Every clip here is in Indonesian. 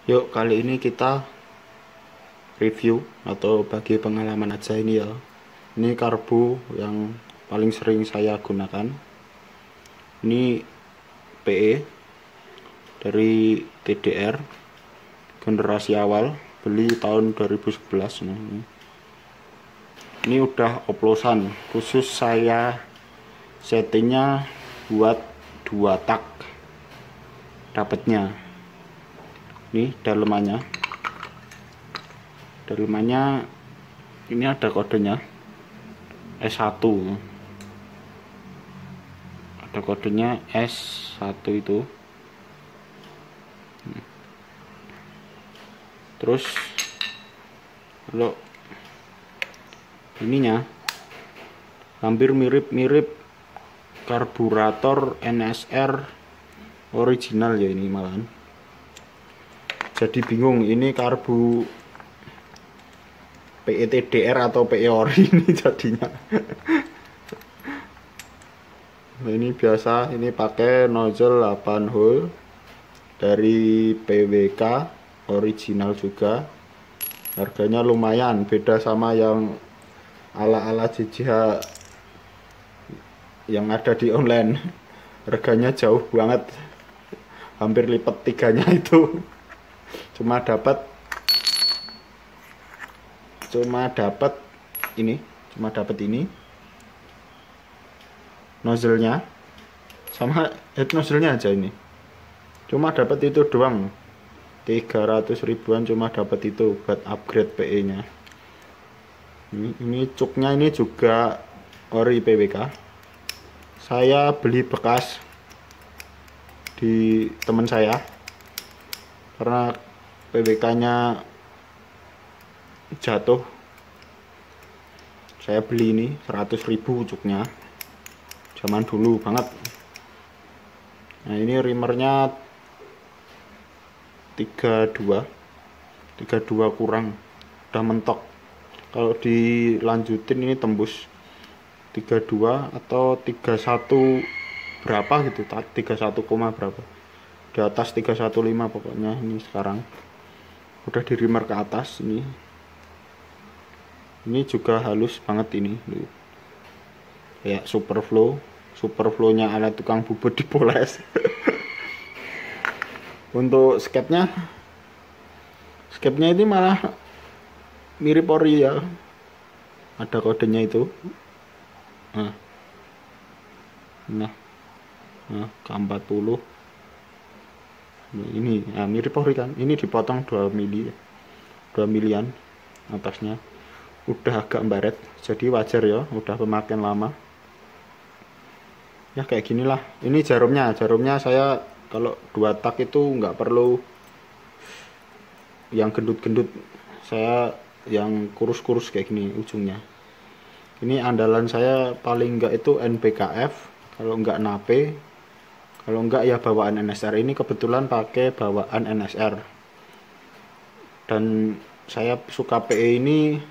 Yuk, kali ini kita review atau bagi pengalaman aja ini ya. Ini karbu yang paling sering saya gunakan. Ini PE dari TDR generasi awal, beli tahun 2011. Ini udah oplosan, khusus saya settingnya buat 2 tak dapatnya. Ini dalemannya ini ada kodenya S1, ada kodenya S1 itu. Terus kalau ininya hampir mirip-mirip karburator NSR original ya, ini malahan. Jadi bingung ini karbu PETDR atau PE ori ini jadinya. Nah, ini biasa, ini pakai nozzle 8 hole dari PWK original juga. Harganya lumayan, beda sama yang ala-ala JJH yang ada di online. Harganya jauh banget, hampir lipat 3-nya itu. Cuma dapat ini nozzle-nya sama head nozzle-nya aja. Ini cuma dapat itu doang, 300 ribuan cuma dapat itu buat upgrade PE nya. Ini cuknya ini juga ori PWK. Saya beli bekas di teman saya karena PWK nya jatuh. Saya beli ini 100 ribu cuknya, zaman dulu banget. Nah, ini rimmernya 32 kurang, udah mentok. Kalau dilanjutin ini tembus 32 atau 31 berapa gitu, 31, berapa, di atas 315 pokoknya. Ini sekarang udah di rimmer ke atas. Ini juga halus banget ini, kayak superflow nya ala tukang bubut dipoles. Untuk skepnya ini malah mirip ori ya, ada kodenya itu. Nah K40 ini mirip ori kan. Ini dipotong 2 milian atasnya, udah agak baret, jadi wajar ya, udah pemakaian lama ya. Kayak gini lah. Ini jarumnya saya kalau 2 tak itu nggak perlu yang gendut-gendut, saya yang kurus-kurus kayak gini ujungnya. Ini andalan saya paling nggak itu NPKF, kalau nggak Nape, kalau nggak ya bawaan NSR. Ini kebetulan pakai bawaan NSR, dan saya suka PE ini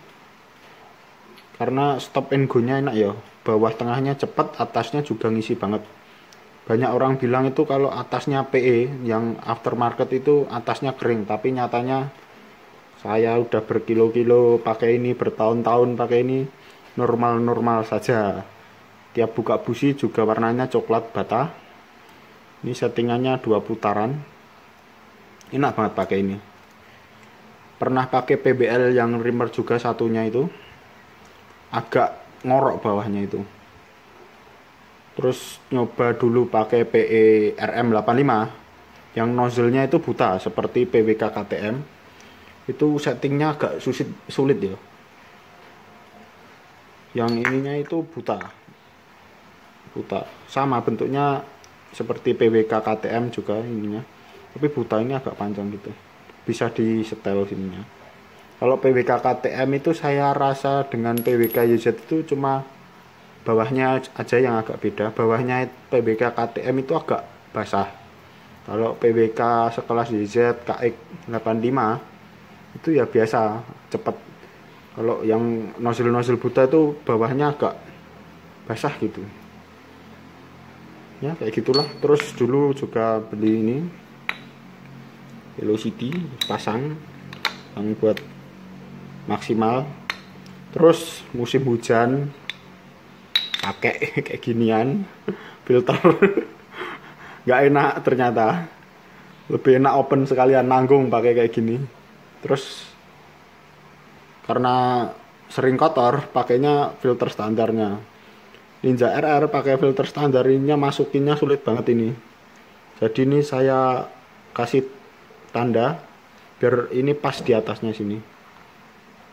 karena stop and go nya enak ya, bawah tengahnya cepat, atasnya juga ngisi banget. Banyak orang bilang itu kalau atasnya PE yang aftermarket itu atasnya kering, tapi nyatanya saya udah berkilo-kilo pakai ini, bertahun-tahun pakai ini, normal-normal saja. Tiap buka busi juga warnanya coklat bata. Ini settingannya 2 putaran, enak banget pakai ini. Pernah pakai PBL yang rimmer juga satunya itu, agak ngorok bawahnya itu. Terus nyoba dulu pakai PE RM85 yang nozzle-nya itu buta seperti PWK KTM. Itu settingnya agak sulit ya. Yang ininya itu buta, sama bentuknya seperti PWK KTM juga ininya, tapi buta, ini agak panjang gitu, bisa di setel sininya. Kalau PWK KTM itu saya rasa dengan PWK YZ itu cuma bawahnya aja yang agak beda. Bawahnya PWK KTM itu agak basah. Kalau PWK sekelas YZ KX85 itu ya biasa, cepet. Kalau yang nozzle buta itu bawahnya agak basah gitu ya, kayak gitulah. Terus dulu juga beli ini velocity pasang yang buat maksimal. Terus musim hujan pakai kayak ginian filter nggak enak ternyata, lebih enak open sekalian nanggung pakai kayak gini. Terus karena sering kotor pakainya filter standarnya. Ninja RR pakai filter standar, ininya masukinnya sulit banget ini. Jadi ini saya kasih tanda biar ini pas di atasnya sini.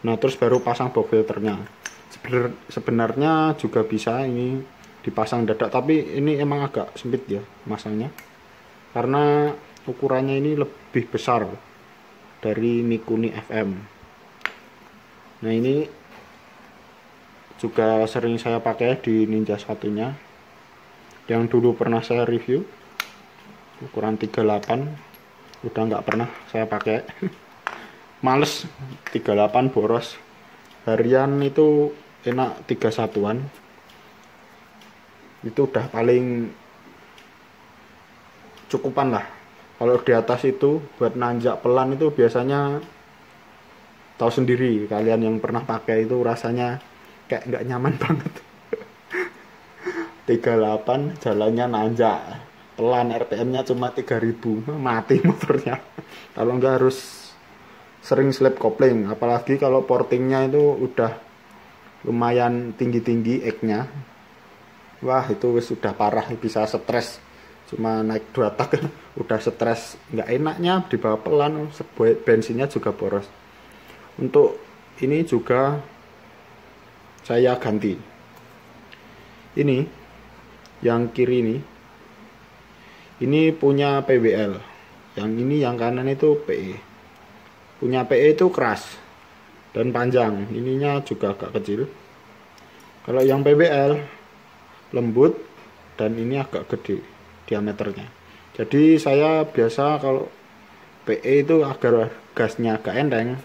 Nah terus baru pasang box filternya. Sebenarnya juga bisa ini dipasang dadak, tapi ini emang agak sempit ya masangnya karena ukurannya ini lebih besar dari Mikuni FM. Nah ini juga sering saya pakai di Ninja satunya yang dulu pernah saya review, ukuran 38, udah nggak pernah saya pakai males. 38 boros, harian itu enak 3 satuan, itu udah paling cukupan lah. Kalau di atas itu buat nanjak pelan itu biasanya tahu sendiri kalian yang pernah pakai, itu rasanya kayak nggak nyaman banget. 38 jalannya nanjak pelan, RPM-nya cuma 3000, mati motornya. Kalau nggak harus sering slip kopling, apalagi kalau portingnya itu udah lumayan tinggi-tinggi ek-nya. Wah itu sudah parah, bisa stres. Cuma naik 2 tak udah stres, nggak enaknya dibawa pelan, bensinnya juga boros. Untuk ini juga saya ganti. Ini yang kiri ini punya PWL, yang ini yang kanan itu PE. Punya PE itu keras dan panjang, ininya juga agak kecil. Kalau yang PWL lembut dan ini agak gede diameternya. Jadi saya biasa kalau PE itu agar gasnya agak enteng,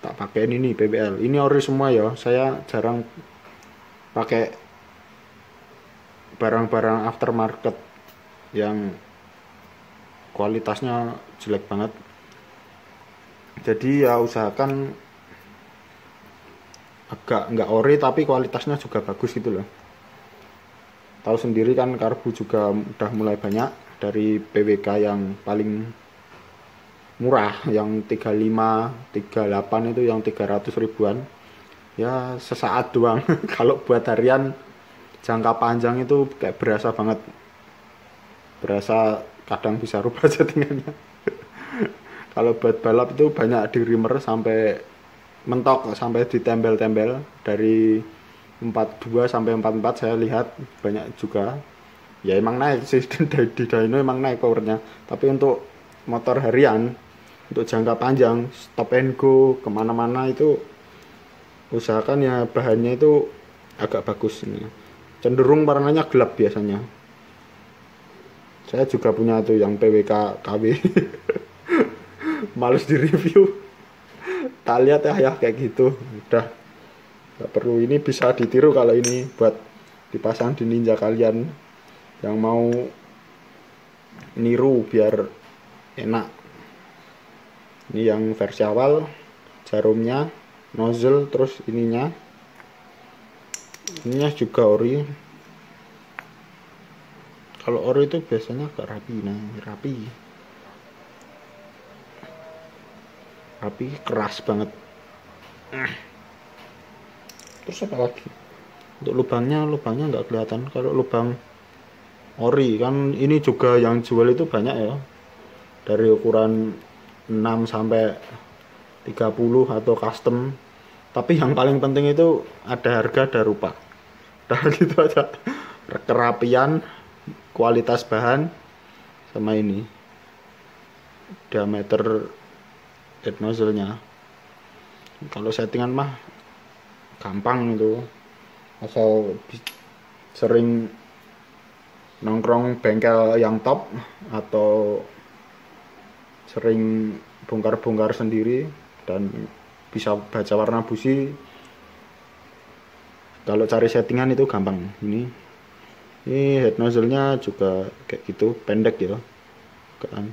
tak pakai ini PWL. Ini ori semua ya, saya jarang pakai barang-barang aftermarket yang kualitasnya jelek banget. Jadi ya usahakan agak nggak ori tapi kualitasnya juga bagus gitu loh. Tahu sendiri kan karbu juga udah mulai banyak, dari PWK yang paling murah yang 35, 38 itu yang 300 ribuan. Ya sesaat doang. Kalau buat harian jangka panjang itu kayak berasa banget. Berasa kadang bisa rubah settingannya. Kalau buat balap itu banyak di reamer sampai mentok, sampai ditembel-tembel. Dari 42 sampai 44 saya lihat banyak juga. Ya emang naik sih di dyno, emang naik powernya. Tapi untuk motor harian, untuk jangka panjang, stop and go kemana-mana itu usahakan ya bahannya itu agak bagus ini. Cenderung warnanya gelap biasanya. Saya juga punya tuh yang PWK KW. Males di review. Tak lihat ya kayak gitu. Udah gak perlu, ini bisa ditiru kalau ini buat dipasang di Ninja kalian yang mau niru biar enak. Ini yang versi awal, jarumnya, nozzle, terus ininya juga ori. Kalau ori itu biasanya agak rapi, keras banget. Terus apa lagi? Untuk lubangnya nggak kelihatan. Kalau lubang ori kan ini juga yang jual itu banyak ya, dari ukuran 6 sampai 30 atau custom. Tapi yang paling penting itu ada harga, ada rupa. Udah gitu aja. Kerapian, kualitas bahan, sama ini diameter head nozzle-nya. Kalau settingan mah gampang itu, asal sering nongkrong bengkel yang top atau sering bongkar-bongkar sendiri dan bisa baca warna busi. Kalau cari settingan itu gampang. Ini head nozzle-nya juga kayak gitu, pendek ya kan.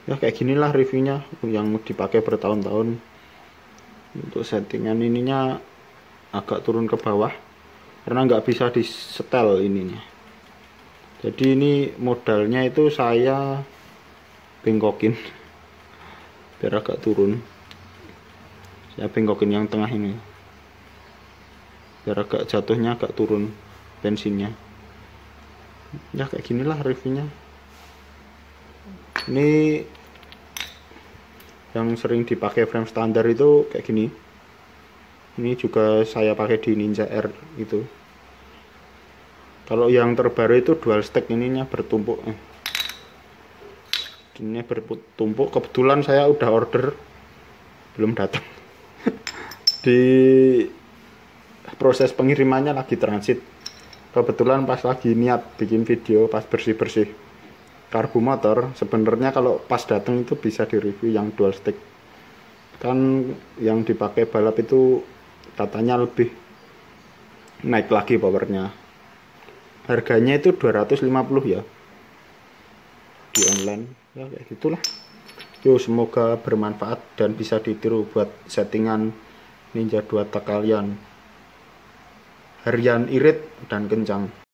Ya kayak ginilah reviewnya yang dipakai bertahun-tahun. Untuk settingan ininya agak turun ke bawah karena nggak bisa di setel ininya. Jadi ini modalnya itu saya bengkokin biar agak turun. Saya bengkokin yang tengah ini biar agak jatuhnya agak turun bensinnya. Ya kayak ginilah reviewnya. Ini yang sering dipakai frame standar itu kayak gini. Ini juga saya pakai di Ninja R itu. Kalau yang terbaru itu dual stack, ininya bertumpuk. Ini bertumpuk. Kebetulan saya udah order, belum datang. Di proses pengirimannya lagi transit. Kebetulan pas lagi niat bikin video pas bersih-bersih karbu motor, sebenarnya kalau pas datang itu bisa di review yang dual stick. Kan yang dipakai balap itu katanya lebih naik lagi powernya. Harganya itu 250 ya di online. Ya kayak gitulah. Yo, semoga bermanfaat dan bisa ditiru buat settingan Ninja 2 tak kalian. Harian irit dan kencang.